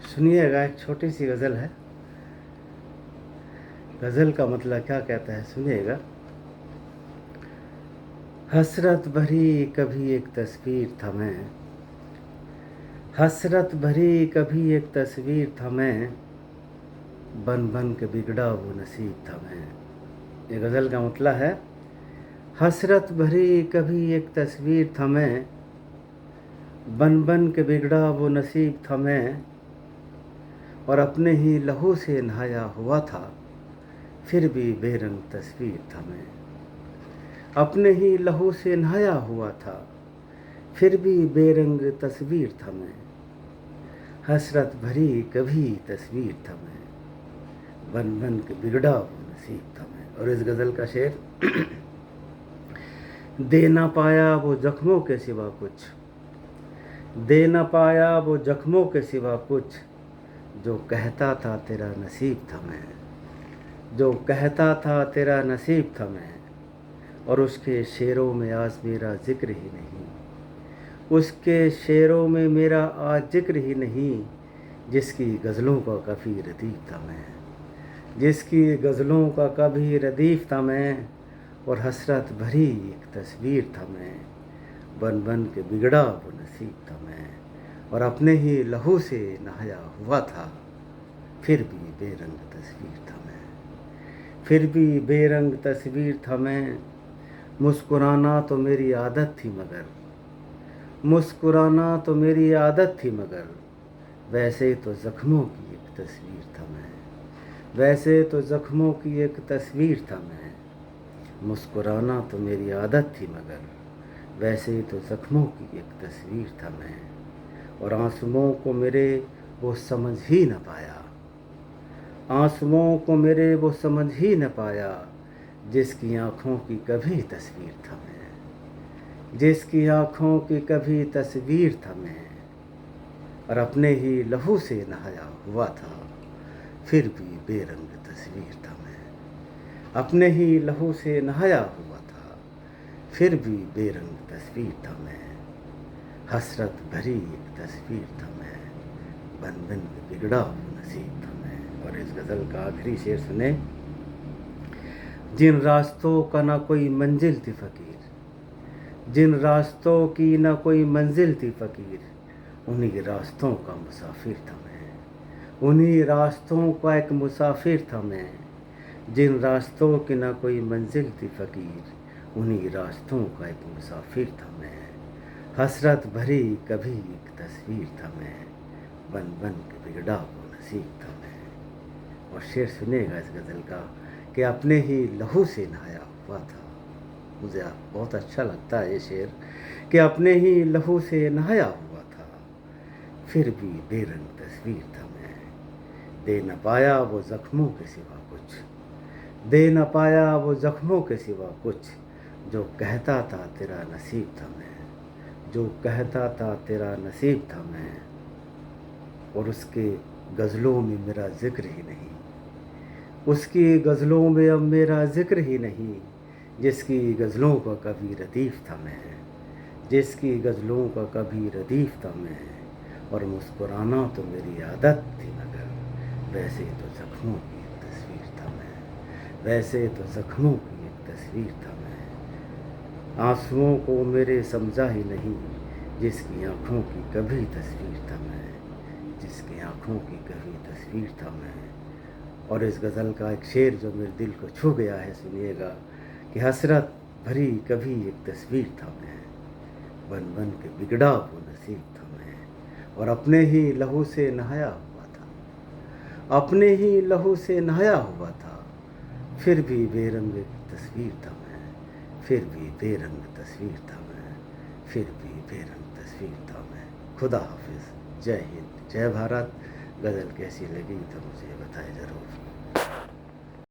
सुनिएगा, एक छोटी सी गज़ल है। गज़ल का मतलब क्या कहता है, सुनिएगा। हसरत भरी कभी एक तस्वीर था मैं, हसरत भरी कभी एक तस्वीर था मैं, बन बन के बिगड़ा वो नसीब था मैं। ये गज़ल का मतलब है, हसरत भरी कभी एक तस्वीर था मैं, बन बन के बिगड़ा वो नसीब था मैं, और अपने ही लहू से नहाया हुआ था, फिर भी बेरंग तस्वीर था मैं। अपने ही लहू से नहाया हुआ था, फिर भी बेरंग तस्वीर था मैं। हसरत भरी कभी तस्वीर था मैं, बन बन के बिगड़ा वो नसीब था मैं। और इस गज़ल का शेर, दे ना पाया वो जख्मों के सिवा कुछ, दे ना पाया वो जख्मों के सिवा कुछ, जो कहता था तेरा नसीब था मैं, जो कहता था तेरा नसीब था मैं। और उसके शेरों में आज मेरा जिक्र ही नहीं, उसके शेरों में मेरा आज जिक्र ही नहीं, जिसकी गज़लों का कभी रदीफ था मैं, जिसकी गज़लों का कभी रदीफ था मैं। और हसरत भरी एक तस्वीर था मैं, बन बन के बिगड़ा वो नसीब था मैं। और अपने ही लहू से नहाया हुआ था, फिर भी बेरंग तस्वीर था मैं, फिर भी बेरंग तस्वीर था मैं। मुस्कुराना तो मेरी आदत थी मगर, मुस्कुराना तो मेरी आदत थी मगर, वैसे तो ज़ख्मों की एक तस्वीर था मैं, वैसे तो ज़ख्मों की एक तस्वीर था मैं। मुस्कुराना तो मेरी आदत थी मगर, वैसे तो ज़ख्मों की एक तस्वीर था मैं। और आंसुओं को मेरे वो समझ ही न पाया, आंसुओं को मेरे वो समझ ही न पाया, जिसकी आँखों की कभी तस्वीर था मैं, जिसकी आँखों की कभी तस्वीर था मैं। और अपने ही लहू से नहाया हुआ था, फिर भी बेरंग तस्वीर था मैं। अपने ही लहू से नहाया हुआ था, फिर भी बेरंग तस्वीर था मैं। हसरत भरी एक तस्वीर था मैं, बन बन के बिगड़ा वो नसीब था मैं। और इस गज़ल का आखिरी शेर सुने, जिन रास्तों का ना कोई मंजिल थी फ़कीर, जिन रास्तों की ना कोई मंजिल थी फ़कीर, उन्हीं रास्तों का मुसाफिर था मैं, उन्हीं रास्तों का एक मुसाफिर था मैं। जिन रास्तों की ना कोई मंजिल थी फ़कीर, उन्हीं रास्तों का एक मुसाफिर था मैं। हसरत भरी कभी एक तस्वीर था मैं, बन बन के बिगड़ा वो नसीब था मैं। और शेर सुनेगा इस गज़ल का, कि अपने ही लहू से नहाया हुआ था। मुझे बहुत अच्छा लगता है ये शेर, कि अपने ही लहू से नहाया हुआ था, फिर भी बेरंग तस्वीर था मैं। दे न पाया वो ज़ख्मों के सिवा कुछ, दे न पाया वो ज़ख्मों के सिवा कुछ, जो कहता था तेरा नसीब था मैं, जो कहता था तेरा नसीब था मैं। और उसके गज़लों में मेरा ज़िक्र ही नहीं, उसकी गज़लों में अब मेरा ज़िक्र ही नहीं, जिसकी गज़लों का कभी रदीफ़ था मैं, जिसकी गज़लों का कभी रदीफ़ था मैं। और मुस्कुराना तो मेरी आदत थी मगर, वैसे तो ज़ख्मों की एक तस्वीर था मैं, वैसे तो ज़ख्मों की एक तस्वीर था मैं। आंसुओं को मेरे समझा ही नहीं, जिसकी आँखों की कभी तस्वीर था मैं, जिसकी आँखों की कभी तस्वीर था मैं। और इस गज़ल का एक शेर जो मेरे दिल को छू गया है, सुनिएगा, कि हसरत भरी कभी एक तस्वीर था मैं, बन बन के बिगड़ा वो नसीब था मैं। और अपने ही लहू से नहाया हुआ था, अपने ही लहू से नहाया हुआ था, फिर भी बेरंग तस्वीर था मैं, फिर भी बेरंग तस्वीर था मैं, फिर भी बेरंग तस्वीर था मैं। खुदा हाफिज़, जय हिंद, जय भारत। गज़ल कैसी लगी तो मुझे बताएं ज़रूर।